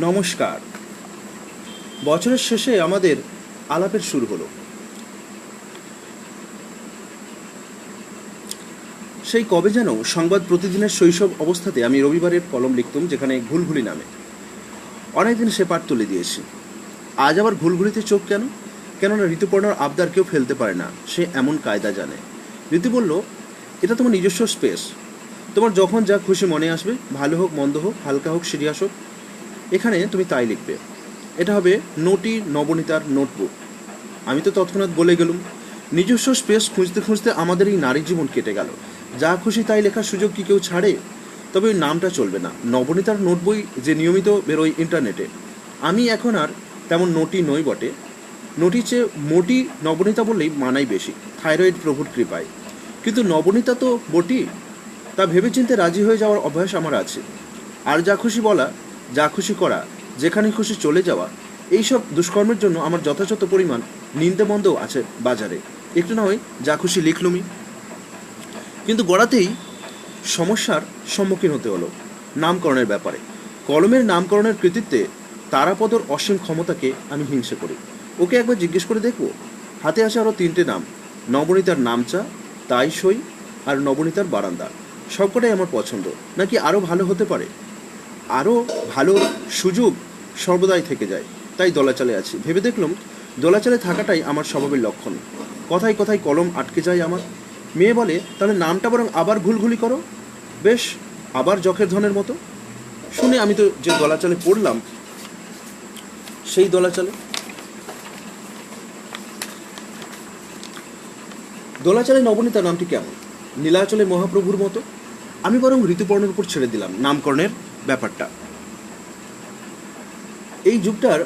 নমস্কার। বছরের শেষে আমাদের আলাপের শুরু হলো। সেই কবে যেন সংবাদ প্রতিদিনের শৈশব অবস্থাতে আমি রবিবারের কলম লিখতাম, যেখানে ঘুলঘুলি নামে। অনেকদিন সে পাঠ তুলে দিয়েছি। আজ আবার ঘুলঘুলিতে চোখ কেন? কেননা ঋতুপর্ণার আবদার কেউ ফেলতে পারে না, সে এমন কায়দা জানে। ঋতু বলল, এটা তোমার নিজস্ব স্পেস, তোমার যখন যা খুশি মনে আসবে, ভালো হোক মন্দ হোক, হালকা হোক সিরিয়াস হোক, এখানে তুমি তাই লিখবে। এটা হবে নটি নবনীতার নোটবুক। আমি তো তৎক্ষণাৎ বলে গেলুম। নিজস্ব স্পেস খুঁজতে খুঁজতে আমাদের এই নারী জীবন কেটে গেল। যা খুশি তাই লেখার সুযোগ কি কেউ ছাড়ে? তবে ওই নামটা চলবে না। নবনীতার নোট বই যে নিয়মিত বেরোয় ইন্টারনেটে, আমি এখন আর তেমন নোটি নই বটে। নোটির চেয়ে মোটি নবনীতা বললেই মানাই বেশি, থাইরয়েড প্রভুর কৃপায়। কিন্তু নবনীতা তো বটি, তা ভেবেচিন্তে রাজি হয়ে যাওয়ার অভ্যাস আমার আছে। আর যা খুশি বলা, যা খুশি করা, যেখানে খুশি চলে যাওয়া, এইসব দুষ্কর্মের জন্য আমার যথাযথ পরিমাণ নিন্দামন্দও আছে বাজারে। একটু না হয় যা খুশি লিখলুমই। কিন্তু গড়াতেই সমস্যার সম্মুখীন হতে হলো নামকরণের ব্যাপারে। কলমের নামকরণের কৃতিত্বে তারাপদর অসীম ক্ষমতাকে আমি হিংসে করি। ওকে একবার জিজ্ঞেস করে দেখব। হাতে আসে আরও 3টে নাম, নবনীতার নামচা, তাই সই আর নবনীতার বারান্দা। সবকটাই আমার পছন্দ। নাকি আরও ভালো হতে পারে? আরও ভালো সুযোগ সর্বদাই থেকে যায়, তাই দোলাচালে আছি। ভেবে দেখলাম, দোলাচালে থাকাটাই আমার স্বভাবের লক্ষণ। কথায় কথায় কলম আটকে যায় আমার। মেয়ে বলে, তাহলে নামটা বরং আবার ঘুলঘুলি করো, বেশ আবার যখের ধনের মতো। শুনে আমি তো যে দোলাচালে পড়লাম, সেই দোলাচালে নবনীতা নামটি কেমন, নীলাচলে মহাপ্রভুর মতো। আমি বরং ঋতুপর্ণের উপর ছেড়ে দিলাম নামকরণের ব্যাপারটা। এই যুগটার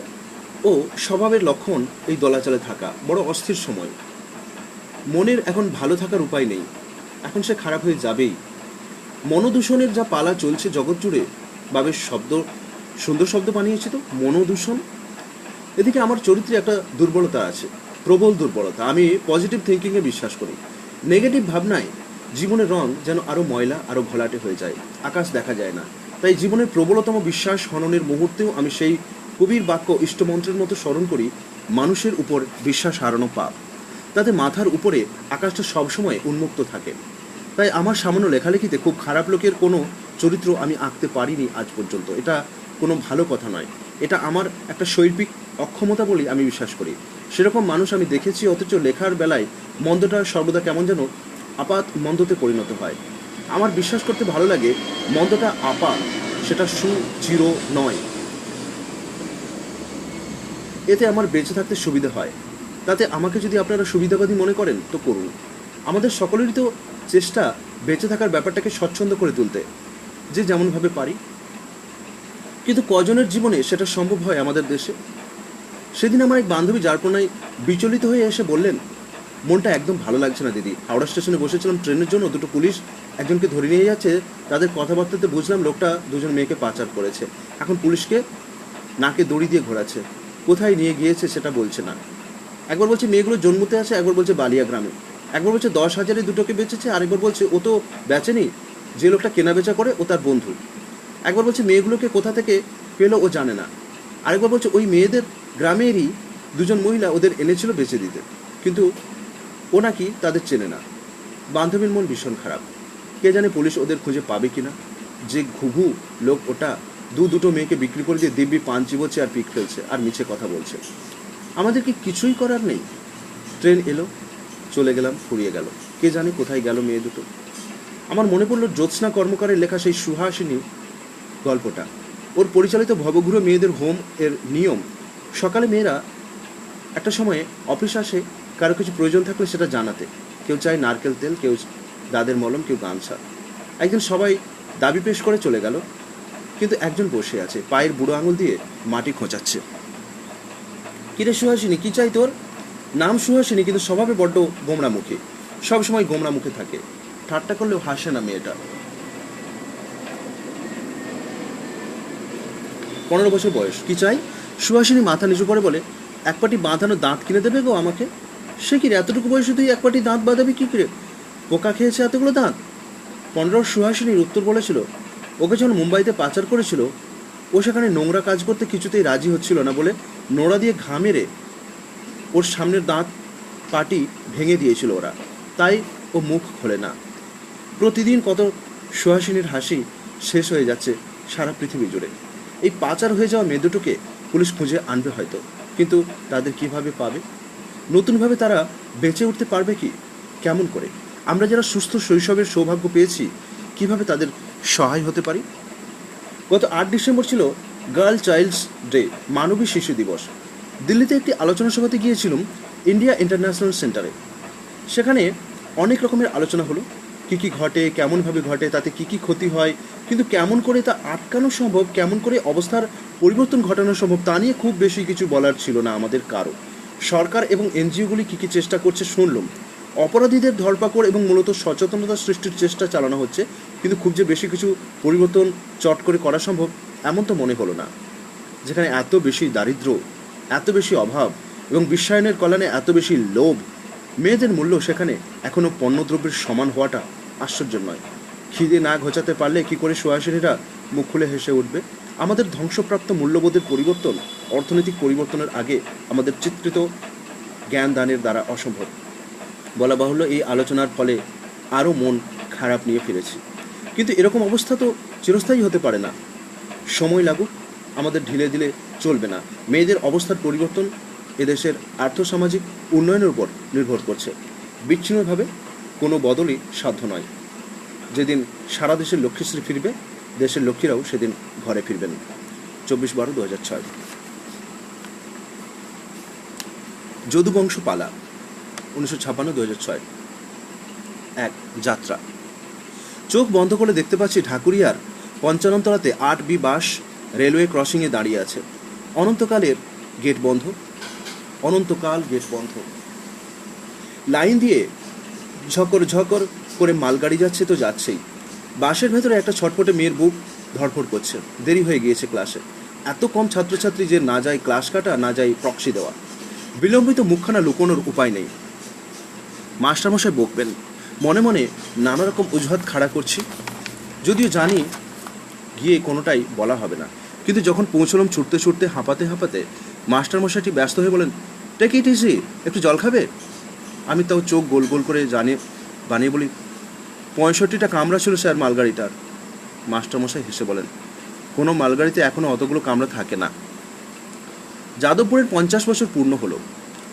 ও স্বভাবের লক্ষণ এই দোলাচালে থাকা বড় অস্থির সময়। মনের এখন ভালো থাকার উপায় নেই, এখন সে খারাপ হয়ে যাবেই। মনোদূষণের যা পালা চলছে জগৎ জুড়ে, বাবের সুন্দর শব্দ বানিয়েছে তো, মনোদূষণ। এদিকে আমার চরিত্রে একটা দুর্বলতা আছে, প্রবল দুর্বলতা। আমি পজিটিভ থিঙ্কিংয়ে বিশ্বাস করি। নেগেটিভ ভাবনায় জীবনের রং যেন আরও ময়লা, আরও ঘোলাটে হয়ে যায়, আকাশ দেখা যায় না। তাই জীবনের প্রবলতম বিশ্বাস হননের মুহূর্তেও আমি সেই কবির বাক্য ইষ্টমন্ত্রের মতো স্মরণ করি, মানুষের উপর বিশ্বাস হারানো পাপ, তাতে মাথার উপরে আকাশটা সবসময় উন্মুক্ত থাকে। তাই আমার সামান্য লেখালেখিতে খুব খারাপ লোকের কোনো চরিত্র আমি আঁকতে পারিনি আজ পর্যন্ত। এটা কোনো ভালো কথা নয়, এটা আমার একটা শৈল্পিক অক্ষমতা বলেই আমি বিশ্বাস করি। সেরকম মানুষ আমি দেখেছি, অথচ লেখার বেলায় মন্দটা সর্বদা কেমন যেন আপাত মন্দতে পরিণত হয়। আমার বিশ্বাস করতে ভালো লাগে মন্দটা আপাত, সেটা সুচির নয়। এতে আমার বেঁচে থাকতে সুবিধা হয়। তাতে আমাকে যদি আপনারা সুবিধাবাদী মনে করেন তো করুন। আমাদের সকলেরই তো চেষ্টা বেঁচে থাকার ব্যাপারটাকে স্বচ্ছন্দ করে তুলতে, যে যেমনভাবে পারি। কিন্তু কজনের জীবনে সেটা সম্ভব হয় আমাদের দেশে? সেদিন আমার এক বান্ধবী যারপনায় বিচলিত হয়ে এসে বললেন, মনটা একদম ভালো লাগছে না দিদি। হাওড়া স্টেশনে বসেছিলাম ট্রেনের জন্য, 2টো পুলিশ একজনকে ধরে নিয়ে যাচ্ছে। তাদের কথাবার্তাতে বুঝলাম লোকটা 2জন মেয়েকে পাচার করেছে। এখন পুলিশকে নাকে দড়ি দিয়ে ঘোরাচ্ছে, কোথায় নিয়ে গিয়েছে সেটা বলছে না। একবার বলছে মেয়েগুলো জন্মতে আছে, একবার বলছে বালিয়া গ্রামে, একবার বলছে 10,000-এ 2টোকে বেচেছে, আরেকবার বলছে ও তো বেচেনি, যে লোকটা কেনা বেচা করে ও তার বন্ধু। একবার বলছে মেয়েগুলোকে কোথা থেকে পেলো ও জানে না, আরেকবার বলছে ওই মেয়েদের গ্রামেরই 2জন মহিলা ওদের এনেছিল বেচে দিতে, কিন্তু ও নাকি তাদের চেনে না। বান্ধবীর মন ভীষণ খারাপ। কে জানে পুলিশ ওদের খুঁজে পাবে কিনা। যে ঘুঘু লোক ওটা, 2টো মেয়েকে বিক্রি করে দিয়ে দিব্যি পান চিবোচ্ছে আর পিক ফেলছে আর মিছে কথা বলছে। আমাদের কি কিছুই করার নেই? ট্রেন এলো, চলে গেলাম, ফুরিয়ে গেল। কে জানে কোথায় গেল মেয়ে দুটো। আমার মনে পড়ল জ্যোৎস্না কর্মকারের লেখা সেই সুহাসিনী গল্পটা। ওর পরিচালিত ভবঘুরে মেয়েদের হোম এর নিয়ম, সকালে মেয়েরা একটা সময়ে অফিস আসে, কারো কিছু প্রয়োজন থাকলে সেটা জানাতে। কেউ চায় নারকেল তেল, কেউ দাদের মলম, কেউ গামছা। একদিন সবাই দাবি পেশ করে চলে গেল, কিন্তু একজন বসে আছে, পায়ের বুড়ো আঙুল দিয়ে মাটি খোঁচাচ্ছে। কিরে সুহাসিনী, কি চাই তোর? নাম সুহাসিনী, কিন্তু স্বভাবে বড্ড গোমরা মুখে, সবসময় গোমরা মুখে থাকে। ঠাট্টা করলেও হাসে না মেয়েটা। 15 বছর বয়স। কি চাই? সুহাসিনী মাথা নিচু করে বলে, এক পাটি বাঁধানো দাঁত কিনে দেবে গো আমাকে। সে কি রে, এতটুকু বয়সে তুই এক পাটি দাঁত বাঁধাবি কি করে? পোকা খেয়েছে এতগুলো দাঁত? 15 সুহাসিনীর উত্তর বলেছিল, ওকে যখন মুম্বাইতে পাচার করেছিল, ও ও সেখানে নোংরা কাজ করতে কিছুতেই রাজি হচ্ছিল না বলে নোড়া দিয়ে ঘা মেরে ওর সামনের দাঁত পাটি ভেঙে দিয়েছিল ওরা, তাই ও মুখ খোলে না। প্রতিদিন কত সুহাসিনীর হাসি শেষ হয়ে যাচ্ছে সারা পৃথিবী জুড়ে। এই পাচার হয়ে যাওয়া মেয়ে দুটোকে পুলিশ খুঁজে আনবে হয়তো, কিন্তু তাদের কিভাবে পাবে? নতুনভাবে তারা বেঁচে উঠতে পারবে কি? কেমন করে? আমরা যারা সুস্থ শৈশবের সৌভাগ্য পেয়েছি কিভাবে তাদের সহায় হতে পারি? গত 8 ডিসেম্বর ছিল গার্ল চাইল্ডস ডে, মানবী শিশু দিবস। দিল্লিতে একটি আলোচনা সভাতে গিয়েছিলাম ইন্ডিয়া ইন্টারন্যাশনাল সেন্টারে। সেখানে অনেক রকমের আলোচনা হলো, কী কী ঘটে, কেমনভাবে ঘটে, তাতে কী কী ক্ষতি হয়, কিন্তু কেমন করে তা আটকানো সম্ভব, কেমন করে অবস্থার পরিবর্তন ঘটানো সম্ভব তা নিয়ে খুব বেশি কিছু বলার ছিল না আমাদের কারো। সরকার এবং এনজিওগুলি কী কী চেষ্টা করছে শুনলাম। অপরাধীদের ধরপাকড় এবং মূলত সচেতনতা সৃষ্টির চেষ্টা চালানো হচ্ছে, কিন্তু খুব যে বেশি কিছু পরিবর্তন চট করে করা সম্ভব এমন তো মনে হলো না। যেখানে এত বেশি দারিদ্র্য, এত বেশি অভাব এবং বিশ্বায়নের কল্যাণে এত বেশি লোভ, মেয়েদের মূল্য সেখানে এখনও পণ্যদ্রব্যের সমান হওয়াটা আশ্চর্য নয়। খিদে না ঘোচাতে পারলে কি করে সুহাসিনীরা মুখ খুলে হেসে উঠবে? আমাদের ধ্বংসপ্রাপ্ত মূল্যবোধের পরিবর্তন অর্থনৈতিক পরিবর্তনের আগে আমাদের চিত্রিত জ্ঞান দানের দ্বারা অসম্ভব। বলা বাহুল্য, এই আলোচনার ফলে আরও মন খারাপ নিয়ে ফিরেছি। কিন্তু এরকম অবস্থা তো চিরস্থায়ী হতে পারে না। সময় লাগুক, আমাদের ঢিলে ঢিলে চলবে না। মেয়েদের অবস্থার পরিবর্তন এদেশের আর্থসামাজিক উন্নয়নের উপর নির্ভর করছে। বিচ্ছিন্নভাবে কোনো বদলই সাধ্য নয়। যেদিন সারা দেশের লক্ষ্মীশ্রী ফিরবে, দেশের লক্ষ্মীরাও সেদিন ঘরে ফিরবেন। 24/12/2006। যদুবংশ পালা, 1956-2006। 1. যাত্রা। চোখ বন্ধ করে দেখতে পাচ্ছি ঢাকুরিয়ার 55 তলাতে 8B বাস রেলওয়ে ক্রসিংয়ে দাঁড়িয়ে আছে। অনন্তকালের গেট বন্ধ, অনন্তকাল গেট বন্ধ। লাইন দিয়ে ঝকর ঝকর করে মালগাড়ি যাচ্ছে তো যাচ্ছেই। বাসের ভেতরে একটা ছটফটে মেয়ের বুক ধড়ফড় করছে। দেরি হয়ে গিয়েছে ক্লাসে। এত কম ছাত্রছাত্রী যে না যায় ক্লাস কাটা, না যায় প্রক্সি দেওয়া। বিলম্বিত মুখখানা লুকোনোর উপায় নেই। মাস্টারমশাই বকবেন। মনে মনে নানা রকম অজুহাত খাড়া করছি, যদিও জানি গিয়ে কোনোটাই বলা হবে না। কিন্তু যখন পৌঁছলাম ছুটতে ছুটতে, হাঁপাতে হাঁপাতে, মাস্টারমশাইটি ব্যস্ত হয়ে বলেন, টেক ইট ইজি, একটু জল খাবে? আমি তাও চোখ গোল গোল করে বানিয়ে বলি, 65টা কামরা ছিল স্যার মালগাড়িটার। মাস্টারমশাই হেসে বলেন, কোনো মালগাড়িতে এখনও অতগুলো কামরা থাকে না। যাদবপুরের 50 বছর পূর্ণ হলো।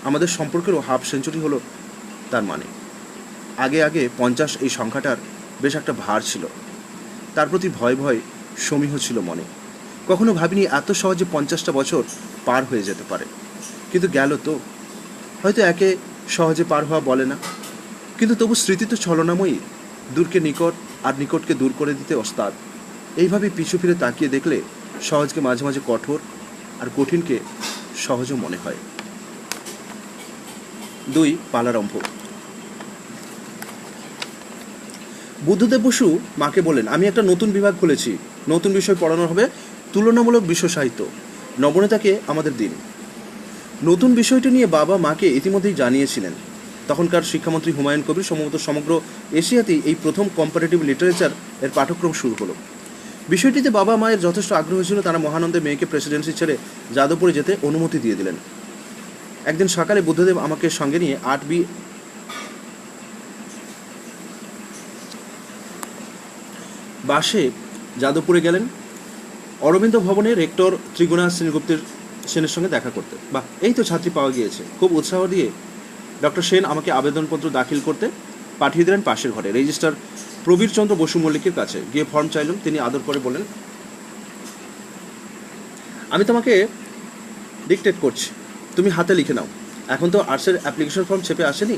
আমাদের সম্পর্কেরও হাফ সেঞ্চুরি হলো তার মানে। আগে আগে 50 এই সংখ্যাটার বেশ একটা ভার ছিল। তার প্রতি ভয় ভয় সমীহ ছিল মনে। কখনো ভাবিনি এত সহজে 50টা বছর পার হয়ে যেতে পারে। কিন্তু গেল তো। হয়তো একে সহজে পার হওয়া বলে না, কিন্তু তবু স্মৃতি তো ছলনাময়ী। দূরকে নিকট আর নিকটকে দূর করে দিতে ওস্তাদ। এইভাবে পিছু ফিরে তাকিয়ে দেখলে সহজকে মাঝে মাঝে কঠোর আর কঠিনকে সহজও মনে হয়। 2. পালারম্ভ। বুদ্ধদেব বসু মাকে বলেন, আমি একটা নতুন বিভাগ খুলেছি। নতুন বিষয় পড়ানো হবে তুলনামূলক বিশ্ব সাহিত্য। নবনেতাকে আমাদের দিন। নতুন বিষয়টি নিয়ে বাবা মাকে ইতিমধ্যেই জানিয়েছিলেন। তখনকার শিক্ষামন্ত্রী হুমায়ুন কবির সম্ভবত সমগ্র এশিয়াতেই এই প্রথম কম্পারেটিভ লিটারেচার এর পাঠ্যক্রম শুরু হলো। বিষয়টিতে বাবা মায়ের যথেষ্ট আগ্রহ ছিল। তারা মহানন্দে মেয়েকে প্রেসিডেন্সি ছেড়ে যাদবপুরে যেতে অনুমতি দিয়ে দিলেন। একদিন সকালে বুদ্ধদেব আমাকে সঙ্গে নিয়ে 8B বাসে যাদবপুরে গেলেন। অরবিন্দ ভবনে রেক্টর ত্রিগুণা সেনের সঙ্গে দেখা করতে। বা এই তো ছাত্রী পাওয়া গিয়েছে। খুব উৎসাহ দিয়ে ডক্টর সেন আমাকে আবেদনপত্র দাখিল করতে পাঠিয়ে দিলেন পাশের ঘরে, রেজিস্ট্রার প্রবীরচন্দ্র বসু মল্লিকের কাছে। গিয়ে ফর্ম চাইলাম। তিনি আদর করে বলেন, আমি তোমাকে ডিকটেট করছি, তুমি হাতে লিখে নাও। এখন তো আর্টসের অ্যাপ্লিকেশন ফর্ম ছেপে আসেনি।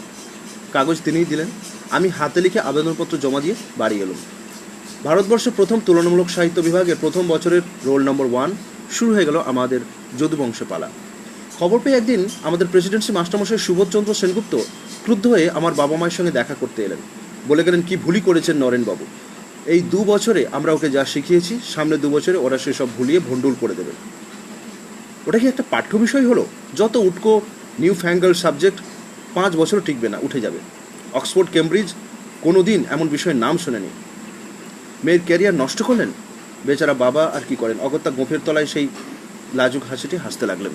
কাগজ তিনিই দিলেন। আমি হাতে লিখে আবেদনপত্র জমা দিয়ে বাড়ি এলাম। ভারতবর্ষের প্রথম তুলনামূলক সাহিত্য বিভাগের প্রথম বছরের রোল নম্বর 1 শুরু হয়ে গেল আমাদের যদুবংশ পালা। খবর পেয়ে একদিন আমাদের প্রেসিডেন্সি মাস্টারমশাই সুবোধচন্দ্র সেনগুপ্ত ক্রুদ্ধ হয়ে আমার বাবা মায়ের সঙ্গে দেখা করতে এলেন। বলে গেলেন, কি ভুলই করেছেন নরেনবাবু। এই 2 বছরে আমরা ওকে যা শিখিয়েছি, সামনে 2 বছরে ওরা সেসব ভুলিয়ে ভণ্ডুল করে দেবে। ওটা কি একটা পাঠ্য বিষয় হলো? যত উটকো নিউ ফ্যাঙ্গল সাবজেক্ট 5 বছরও টিকবে না, উঠে যাবে। অক্সফোর্ড কেমব্রিজ কোনো দিন এমন বিষয়ের নাম শোনেনি। মেয়ের ক্যারিয়ার নষ্ট করলেন। বেচারা বাবা আর কি করেন, অগত্যা গোঁফের তলায় সেই লাজুক হাসিটি হাসতে লাগলেন।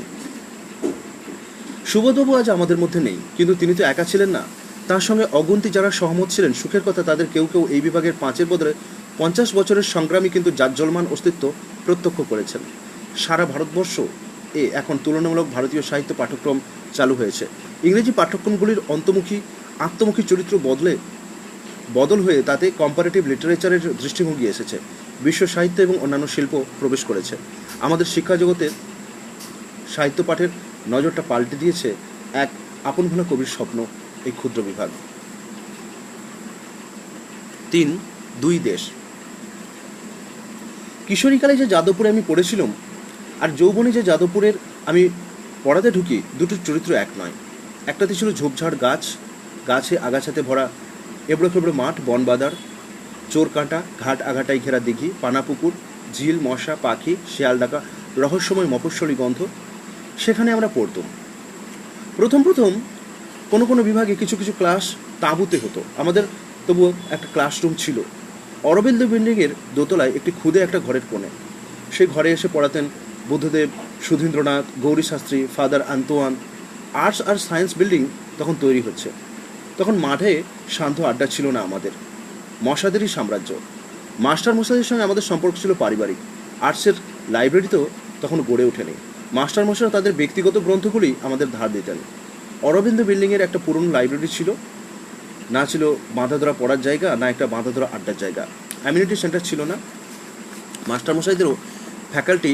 সুবোধবাবু আজ আমাদের মধ্যে নেই, কিন্তু তিনি তো একা ছিলেন না। তার সঙ্গে অগুন্তি যারা সহমত ছিলেন সুখের কথা, তাদের কেউ কেউ এই বিভাগের 5-এর বদলে 50 বছরের সংগ্রামী কিন্তু জাজ্জলমান অস্তিত্ব প্রত্যক্ষ করেছেন। সারা ভারতবর্ষ এখন তুলনামূলক ভারতীয় সাহিত্য পাঠ্যক্রম চালু হয়েছে। ইংরেজি পাঠ্যক্রমগুলির আত্মমুখী চরিত্র বদল হয়ে তাতে কম্পারেটিভ লিটারেচারের দৃষ্টিভঙ্গি এসেছে। বিশ্ব সাহিত্য এবং অন্যান্য শিল্প প্রবেশ করেছে। আমাদের শিক্ষা জগতে সাহিত্য পাঠের নজরটা পাল্টে দিয়েছে এক আপন ভোলা কবির স্বপ্ন, এই ক্ষুদ্র বিভাগ। 3. 2 দেশ। কিশোরীকালে যে যাদবপুরে আমি পড়েছিলাম আর যৌবনে যে যাদবপুরের আমি পড়াতে ঢুকি, দুটোর চরিত্র এক নয়। একটাতে ছিল ঝোপঝাড় গাছ, গাছে আগাছাতে ভরা এবড়ো খেবড়ো মাঠ, বনবাদার, চোর কাঁটা, ঘাট আঘাটাই ঘেরা দিঘি, পানা পুকুর, ঝিল, মশা, পাখি, শেয়াল ডাকা, রহস্যময় মফস্বলী গন্ধ। সেখানে আমরা পড়তাম। প্রথম কোনো বিভাগে কিছু ক্লাস তাঁবুতে হতো। আমাদের তবুও একটা ক্লাসরুম ছিল। অরবিন্দ বিল্ডিংয়ের দোতলায় একটি ক্ষুদে একটা ঘরের কোণে। সেই ঘরে এসে পড়াতেন Buddhadeb, Sudhindranath, Gauri Shastri, father Antoine. Arts আর সায়েন্স বিল্ডিং তখন তৈরি হচ্ছে। তখন মাঠে শান্ত আড্ডা ছিল না আমাদের, মশাদেরই সাম্রাজ্য। মাস্টার মশাইদের সঙ্গে আমাদের সম্পর্ক ছিল পারিবারিক। আর্টসের লাইব্রেরি তো তখন গড়ে ওঠেনি। মাস্টার মশাইরা তাদের ব্যক্তিগত গ্রন্থগুলি আমাদের ধার দিতেন। অরবিন্দ বিল্ডিংয়ের একটা পুরনো লাইব্রেরি ছিল, না ছিল বাঁধাধরা পড়ার জায়গা, না একটা বাঁধাধরা আড্ডার জায়গা। অ্যামিউনিটি সেন্টার ছিল না। মাস্টারমশাইদেরও ফ্যাকাল্টি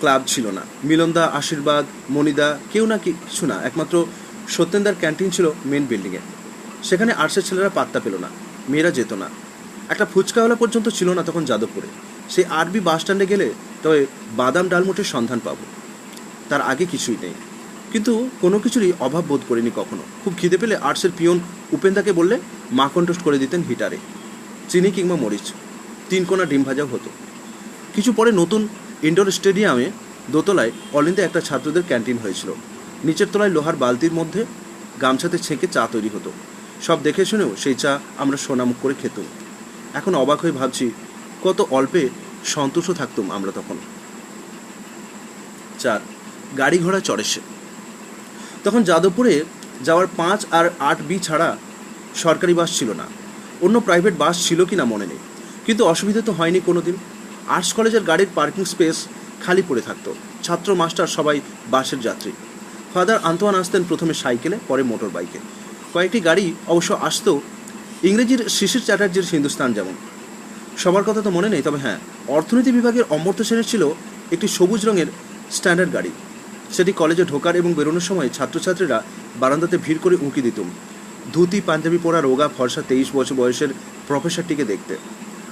ক্লাব ছিল না। মিলনদা, আশীর্বাদ, মনিদা কেউ না কিছু না, একমাত্র সত্যেন্দার ক্যান্টিন ছিল মেন বিল্ডিংয়ে। সেখানে আর্টসের ছেলেরা পাত্তা পেল না, মেয়েরা যেত না। একটা ফুচকাওয়ালা পর্যন্ত ছিল না তখন যাদবপুরে। সেই আরবি বাস স্ট্যান্ডে গেলে তবে বাদাম ডালমুটের সন্ধান পাবো, তার আগে কিছুই নেই। কিন্তু কোনো কিছুরই অভাব বোধ করিনি কখনো। খুব খিদে পেলে আর্টসের পিয়ন উপেন্দাকে বললে মাখন টোস্ট করে দিতেন হিটারে, চিনি কিংবা মরিচ। 3 কোনা ডিম ভাজাও হতো। কিছু পরে নতুন ইনডোর স্টেডিয়ামে দোতলায় অল ইন্ডিয়া একটা ছাত্রদের ক্যান্টিন হয়েছিল। নিচের তলায় লোহার বালতির মধ্যে গামছাতে ছেঁকে চা তৈরি হতো। সব দেখে শুনেও সেই চা আমরা সোনামুখ করে খেতাম। এখন অবাক হয়ে ভাবছি কত অল্পে সন্তুষ্ট থাকতাম আমরা তখন। 4. গাড়ি ঘোড়া চড়ে সে। তখন যাদবপুরে যাওয়ার 5 আর 8B ছাড়া সরকারি বাস ছিল না। অন্য প্রাইভেট বাস ছিল কি না মনে নেই, কিন্তু অসুবিধা তো হয়নি কোনো দিন। আর্টস কলেজের গাড়ির পার্কিং স্পেস খালি পড়ে থাকতো। ছাত্র মাস্টার সবাই বাসের যাত্রী। ফাদার আন্তোয়ান আসতেন প্রথমে সাইকেলে, পরে মোটর বাইকে। কয়েকটি গাড়ি অবশ্য আসতো ইংরেজির শিশির চ্যাটার্জির হিন্দুস্তান যেমন। সবার কথা তো মনে নেই, তবে হ্যাঁ, অর্থনীতি বিভাগের অমর্ত্য সেনের ছিল একটি সবুজ রঙের স্ট্যান্ডার্ড গাড়ি। সেটি কলেজে ঢোকার এবং বেরোনোর সময় ছাত্রছাত্রীরা বারান্দাতে ভিড় করে উঁকি দিতুম ধুতি পাঞ্জাবি পরা রোগা ফর্সা 23 বছর বয়সের প্রফেসরটিকে দেখতে।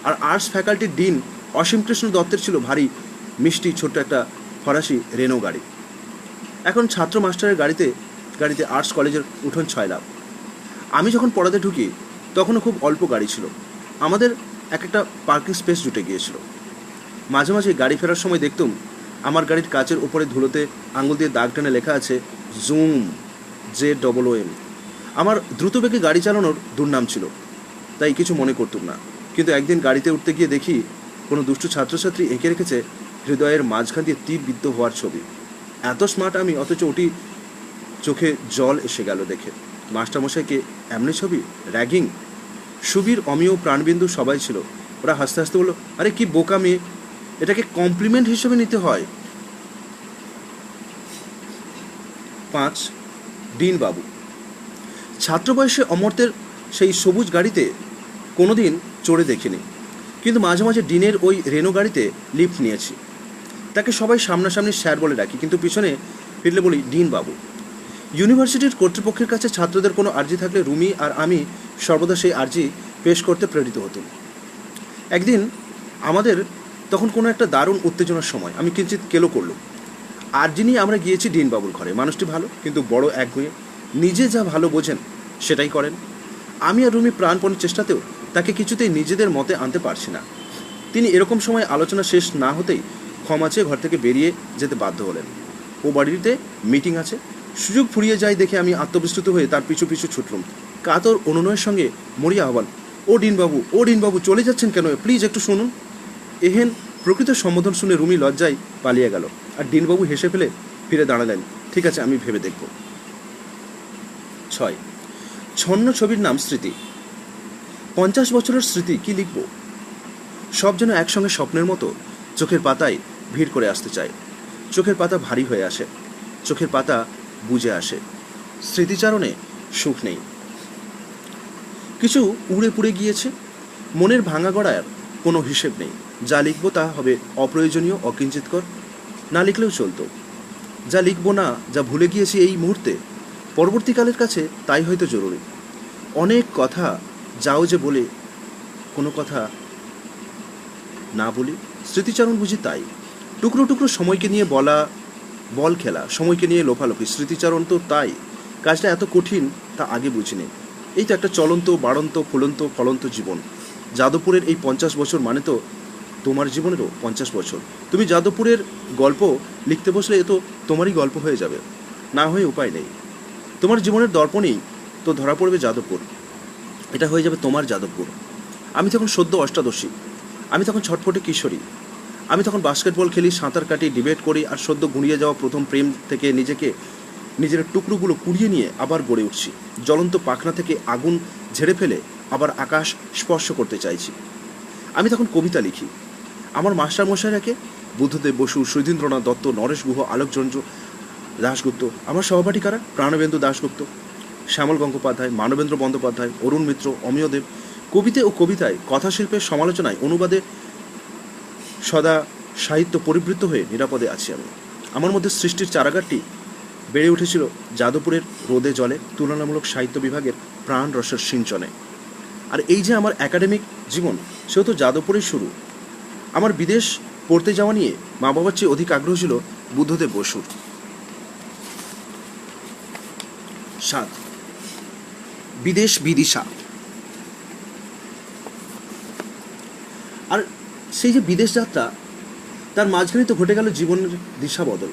আর আর্টস ফ্যাকাল্টির ডিন অসীম কৃষ্ণ দত্তের ছিল ভারী মিষ্টি ছোট্ট একটা ফরাসি রেনো গাড়ি। এখন ছাত্র মাস্টারের গাড়িতে আর্টস কলেজের উঠোন 6 লাখ। আমি যখন পড়াতে ঢুকি তখনও খুব অল্প গাড়ি ছিল। আমাদের একটা পার্কিং স্পেস জুটে গিয়েছিল। মাঝে মাঝে গাড়ি ফেরার সময় দেখতুম আমার গাড়ির কাচের উপরে ধুলোতে আঙুল দিয়ে দাগ টেনে লেখা আছে জুম, ZOOM। আমার দ্রুতবেগে গাড়ি চালানোর দুর্নাম ছিল, তাই কিছু মনে করতুম না। কিন্তু একদিন গাড়িতে উঠতে গিয়ে দেখি কোনো দুষ্টু ছাত্রছাত্রী এঁকে রেখেছে হৃদয়ের মাঝখান দিয়ে তীর বিদ্ধ হওয়ার ছবি। এত স্মার্ট আমি, অথচ ওটি চোখে জল এসে গেল দেখে। মাস্টারমশাইকে এমনি ছবি, র্যাগিং। সুবীর, অমিয়, প্রাণবিন্দু সবাই ছিল। ওরা হাসতে হাসতে বললো, আরে কি বোকা মেয়ে, এটাকে কমপ্লিমেন্ট হিসেবে নিতে হয়। 5. ডিন বাবু। ছাত্র বয়সে অমর্ত্যের সেই সবুজ গাড়িতে কোনোদিন চড়ে দেখিনি, কিন্তু মাঝে মাঝে ডিনের ওই রেনো গাড়িতে লিফট নিয়েছি। তাকে সবাই সামনাসামনি স্যার বলে ডাকি, কিন্তু পিছনে ফিরলে বলি ডিন বাবু। ইউনিভার্সিটির কর্তৃপক্ষের কাছে ছাত্রদের কোনো আর্জি থাকলে রুমি আর আমি সর্বদা সেই আর্জি পেশ করতে প্রেরিত হতুম। একদিন আমাদের তখন কোনো একটা দারুণ উত্তেজনার সময়, আমি কিঞ্চিত কেলো করলাম। আর্জি নিয়ে আমরা গিয়েছি ডিনবাবুর ঘরে। মানুষটি ভালো, কিন্তু বড় একগুঁয়ে। নিজে যা ভালো বোঝেন সেটাই করেন। আমি আর রুমি প্রাণপণের চেষ্টাতেও তাকে কিছুতেই নিজেদের মতে আনতে পারছি না। তিনি এরকম সময় আলোচনা শেষ না হতেই ক্ষমা চেয়ে ঘর থেকে বেরিয়ে যেতে বাধ্য হলেন। ও বাড়িতে মিটিং আছে। সুযোগ ফুরিয়ে যায় দেখে আমি আত্মবিস্মৃত হয়ে তার পিছু পিছু ছুটলাম। কাতর অনুনয়ের সঙ্গে মরিয়া আহ্বান, ও ডিনবাবু চলে যাচ্ছেন কেন? প্লিজ একটু শুনুন। এহেন প্রকৃত সম্বোধন শুনে রুমি লজ্জায় পালিয়ে গেল, আর ডিনবাবু হেসে ফেলে ফিরে দাঁড়ালেন। ঠিক আছে, আমি ভেবে দেখব। 6 ছন্ন ছবির নাম স্মৃতি। 50 বছরের স্মৃতি, কি লিখব? সব যেন একসঙ্গে স্বপ্নের মতো চোখের পাতায় ভিড় করে আসতে চায়। চোখের পাতা ভারী হয়ে আসে, চোখের পাতা বুঝে আসে। স্মৃতিচারণে সুখ নেই, কিছু উড়ে পুড়ে গিয়েছে। মনের ভাঙা গড়ার কোনো হিসেব নেই। যা লিখব তা হবে অপ্রয়োজনীয়, অকিঞ্চিতকর। না লিখলেও চলতো। যা লিখব না, যা ভুলে গিয়েছি এই মুহূর্তে, পরবর্তীকালের কাছে তাই হয়তো জরুরি। অনেক কথা যাও যে বলে কোনো কথা না বলি। স্মৃতিচারণ বুঝি তাই। টুকরো টুকরো সময়কে নিয়ে বলা, বল খেলা, সময়কে নিয়ে লোফালোফি। স্মৃতিচারণ তো তাই। কাজটা এত কঠিন তা আগে বুঝিনি। এই তো একটা চলন্ত, বাড়ন্ত, ফুলন্ত, ফলন্ত জীবন। যাদবপুরের এই 50 বছর মানে তো তোমার জীবনেরও 50 বছর। তুমি যাদবপুরের গল্প লিখতে বসলে এ তো তোমারই গল্প হয়ে যাবে, না হয়ে উপায় নেই। তোমার জীবনের দর্পণেই তো ধরা পড়বে যাদবপুর। এটা হয়ে যাবে তোমার যাদবপুর। আমি তখন সদ্য অষ্টাদশী, আমি তখন ছটফটে কিশোরী, আমি তখন বাস্কেটবল খেলি, সাঁতার কাটি, ডিবেট করি, আর সদ্য গুঁড়িয়ে যাওয়া প্রথম প্রেম থেকে নিজের টুকরোগুলো কুড়িয়ে নিয়ে আবার গড়ে উঠছি। জ্বলন্ত পাখনা থেকে আগুন ঝেড়ে ফেলে আবার আকাশ স্পর্শ করতে চাইছি। আমি তখন কবিতা লিখি। আমার মাস্টারমশাইরাকে বুদ্ধদেব বসু, সুধীন্দ্রনাথ দত্ত, নরেশ গুহ, আলোকচন্দ্র দাশগুপ্ত। আমার সহপাঠী কারা? প্রাণবেন্দু দাশগুপ্ত, শ্যামল গঙ্গোপাধ্যায়, মানবেন্দ্র বন্দ্যোপাধ্যায়, অরুণ মিত্র, অমিয়দেব। কবিতে ও কবিতায়, কথাশিল্পের সমালোচনায়, অনুবাদে সদা সাহিত্য পরিবৃত্ত হয়ে নিরাপদে আছি আমি। আমার মধ্যে সৃষ্টির চারাগারটি বেড়ে উঠেছিল যাদবপুরের রোদে জলে, তুলনামূলক সাহিত্য বিভাগের প্রাণ রসের সিঞ্চনে। আর এই যে আমার একাডেমিক জীবন, সেও তো যাদবপুরেই শুরু। আমার বিদেশ পড়তে যাওয়া নিয়ে মা বাবার চেয়ে অধিক আগ্রহ ছিল বুদ্ধদেব বসুর। 7 বিদেশ বিদিশা। আর সেই যে বিদেশ যাত্রা, তার মাঝখানে তো ঘটে গেল জীবনের দিশা বদল।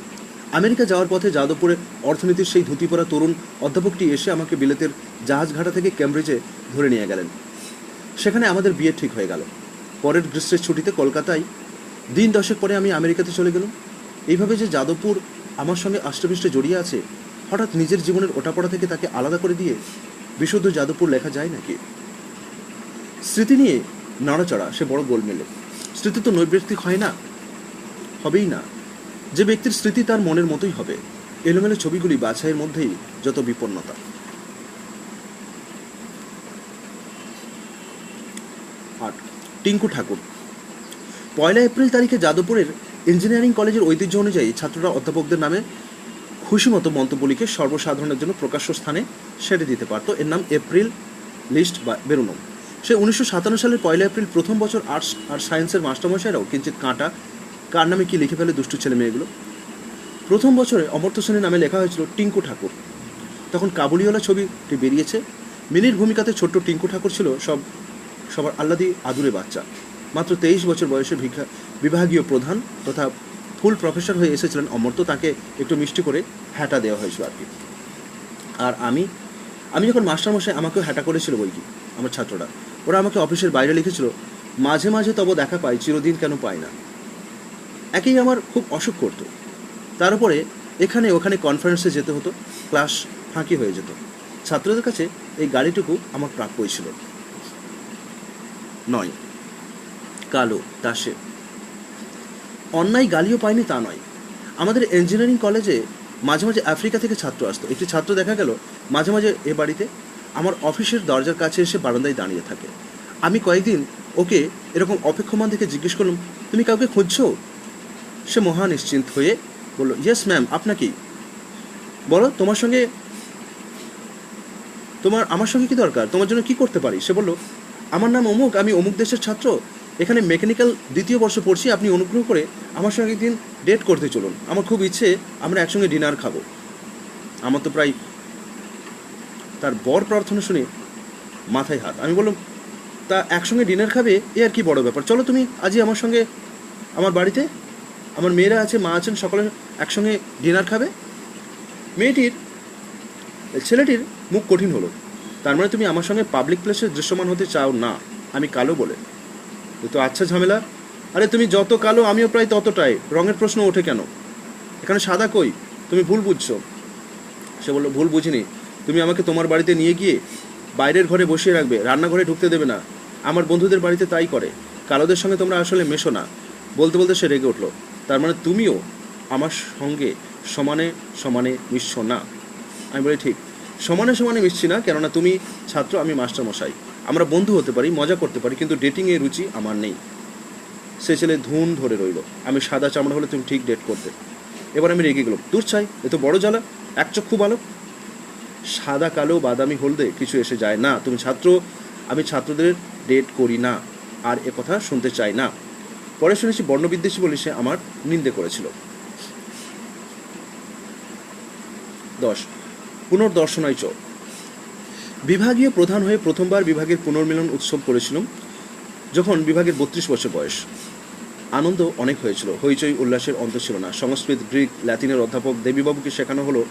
আমেরিকা যাওয়ার পথে যাদবপুরে অর্থনীতির সেই ধুতি পরা তরুণ অধ্যাপকটি এসে আমাকে বিলেতের জাহাজঘাটা থেকে ক্যামব্রিজে ধরে নিয়ে গেলেন। সেখানে আমাদের বিয়ে ঠিক হয়ে গেল। পরের গ্রীষ্মের ছুটিতে কলকাতায় দিন 10 পরে আমি আমেরিকাতে চলে গেলাম। এইভাবে যে যাদবপুর আমার সঙ্গে আষ্টপৃষ্টে জড়িয়ে আছে, হঠাৎ নিজের জীবনের ওঠাপড়া থেকে তাকে আলাদা করে দিয়ে বিশুদ্ধ যাদবপুর লেখা যায় নাকি? স্মৃতি নিয়ে নাড়াচড়া, সে বড় গোলমেলে। স্মৃতি তো নৈর্ব্যক্তিক হয় না, হবেই না। যে ব্যক্তির স্মৃতি তার মনের মতোই হবে। এলোমেলো ছবিগুলি বাছাইয়ের মধ্যেই যত বিপন্নতা। 8 টিঙ্কু ঠাকুর। 1 এপ্রিল তারিখে যাদবপুরের ইঞ্জিনিয়ারিং কলেজের ঐতিহ্য অনুযায়ী ছাত্ররা অধ্যাপকদের নামে খুশিমতো মন্তব্য লিখে সর্বসাধারণের জন্য প্রকাশ্য স্থানে সেরে দিতে পারত। এর নাম এপ্রিল লিস্ট বা বেরোনো। সে 1957 সালের 1 এপ্রিল প্রথম বছর আর্টস আর সায়েন্সের মাস্টারমশাইরাও কিঞ্চিত কাঁটা, কার নামে কি লিখে ফেলে দুষ্টু ছেলে মেয়েগুলো। প্রথম বছরে অমর্ত্য সেনের নামে লেখা হয়েছিল টিঙ্কু ঠাকুর। তখন কাবুলিওয়ালা ছবিটি বেরিয়েছে। মিনির ভূমিকাতে ছোট্ট টিঙ্কু ঠাকুর ছিল সবার আহ্লাদি আদুরে বাচ্চা। মাত্র 23 বছর বয়সে বিভাগীয় প্রধান তথা ফুল প্রফেসর হয়ে এসেছিলেন অমর্ত্য। তাকে একটু মিষ্টি করে হ্যাটা দেওয়া হয়েছিল আর কি। আর আমি যখন মাস্টারমশাই আমাকেও হ্যাটা করেছিল বই কি আমার ছাত্ররা, ওরা আমাকে অফিসের বাইরে লিখেছিল, মাঝে মাঝে তব দেখা পাই, চিরদিন কেন পাই না। একেই আমার খুব অসুখ করতো। তার উপরে এখানে ওখানে কনফারেন্সে যেতে হতো, ক্লাস ফাঁকি হয়ে যেত। ছাত্রদের কাছে এই গাড়িটুকু আমার প্রাপ্যই ছিল। 9 কালো দাসে। অন্যায় গালিও পাইনি তা নয়। আমাদের ইঞ্জিনিয়ারিং কলেজে মাঝে মাঝে আফ্রিকা থেকে ছাত্র আসতো। একটি ছাত্র দেখা গেল মাঝে মাঝে এ বাড়িতে আমার অফিসের দরজার কাছে এসে বারান্দায় দাঁড়িয়ে থাকে। আমি কয়েকদিন ওকে এরকম অপেক্ষমান থেকে জিজ্ঞেস করলাম, তুমি কাউকে খুঁজছো? সে মহা নিশ্চিন্ত হয়ে বলল, ইয়েস ম্যাম, আপনাকেই। বলো আমার সঙ্গে কি দরকার? তোমার জন্য কি করতে পারি? সে বলল, আমার নাম অমুক, আমি অমুক দেশের ছাত্র, এখানে মেকানিক্যাল 2য় বর্ষ পড়ছি। আপনি অনুগ্রহ করে আমার সঙ্গে একদিন ডেট করতে চলুন। আমার খুব ইচ্ছে আমরা একসঙ্গে ডিনার খাবো। আমার তো প্রায় তার বর প্রার্থনা শুনে মাথায় হাত। আমি বললাম, তা একসঙ্গে ডিনার খাবে, এ আর কি বড় ব্যাপার, চলো তুমি আজই আমার সঙ্গে আমার বাড়িতে, আমার মেয়েরা আছে, মা আছেন, সকলে একসঙ্গে ডিনার খাবে। ছেলেটির মুখ কঠিন হলো। তার মানে তুমি আমার সঙ্গে পাবলিক প্লেসে দৃশ্যমান হতে চাও না, আমি কালো বলে। তো আচ্ছা ঝামেলা, আরে তুমি যত কালো আমিও প্রায় ততটাই, রঙের প্রশ্ন ওঠে কেন? এখানে সাদা কই? তুমি ভুল বুঝছো। সে বলল, ভুল বুঝিনি। তুমি আমাকে তোমার বাড়িতে নিয়ে গিয়ে বাইরের ঘরে বসিয়ে রাখবে, রান্নাঘরে ঢুকতে দেবে না। আমার বন্ধুদের বাড়িতে তাই করে। কালোদের সঙ্গে তোমরা আসলে মেশো না। বলতে বলতে সে রেগে উঠলো। তার মানে তুমিও আমার সঙ্গে সমানে সমানে মিশছো না? আমি বলি, ঠিক, সমানে সমানে মিশছি না, কেননা তুমি ছাত্র, আমি মাস্টারমশাই। আমরা বন্ধু হতে পারি, মজা করতে পারি, কিন্তু ডেটিংয়ে রুচি আমার নেই। সে ছেলে ধুন ধরে রইল। আমি সাদা চামড়া হলে তুমি ঠিক ডেট করতে। এবার আমি রেগে গেলাম, দূর চাই, এ তো বড় জ্বালা, এক চক্ষু বালক। সাদা কালো বাদামি হলদে কিছু এসে যায় না। তুমি ছাত্র, আমি ছাত্রদের ডেট করি না, আর এ কথা শুনতে চাই না। পরে শুনেছি বর্ণবিদ্বেষী বলে সে আমার নিন্দে করেছিল। 10 পুনর্দর্শনায় চ। বিভাগীয় প্রধান হয়ে প্রথমবার বিভাগের পুনর্মিলন উৎসব করেছিলাম যখন বিভাগের 32 বছর বয়স। আনন্দ অনেক হয়েছিল, হইচই উল্লাসের অন্ত ছিল না। সংস্কৃত, গ্রিক, ল্যাতিনের অধ্যাপক দেবীবাবুকে শেখানো হলো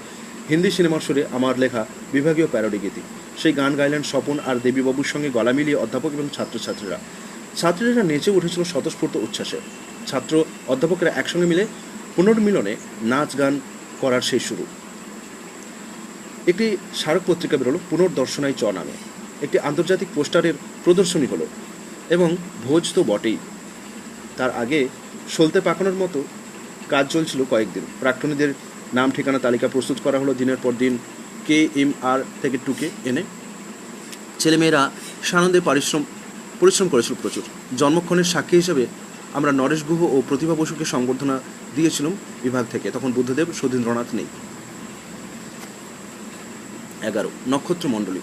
হিন্দি সিনেমার সুরে আমার লেখা বিভাগীয় প্যারোডি গীতি। সেই গান গাইলেন স্বপন আর দেবীবাবুর সঙ্গে গলা মিলিয়ে অধ্যাপক এবং ছাত্রছাত্রীরা। ছাত্রীরা নেচে উঠেছিল স্বতঃস্ফূর্ত উচ্ছ্বাসে। ছাত্র অধ্যাপকেরা একসঙ্গে মিলে পুনর্মিলনে নাচ গান করার সেই শুরু। একটি স্মারক পত্রিকা বেরোলো পুনর্দর্শনায় চ নামে। একটি আন্তর্জাতিক পোস্টারের প্রদর্শনী হলো, এবং ভোজ তো বটেই। তার আগে সলতে পাকানোর মতো কাজ চলছিল কয়েকদিন। প্রাক্তনীদের নাম ঠিকানা তালিকা প্রস্তুত করা হলো দিনের পর দিন, KMR থেকে 2কে এনে। ছেলেমেয়েরা সানন্দে পরিশ্রম করেছিল প্রচুর। জন্মক্ষণের সাক্ষী হিসেবে আমরা নরেশ গুহ ও প্রতিভা বসুকে সংবর্ধনা দিয়েছিলাম বিভাগ থেকে। তখন বুদ্ধদেব, সুধীন্দ্রনাথ নেই। 11 নক্ষত্রমণ্ডলী।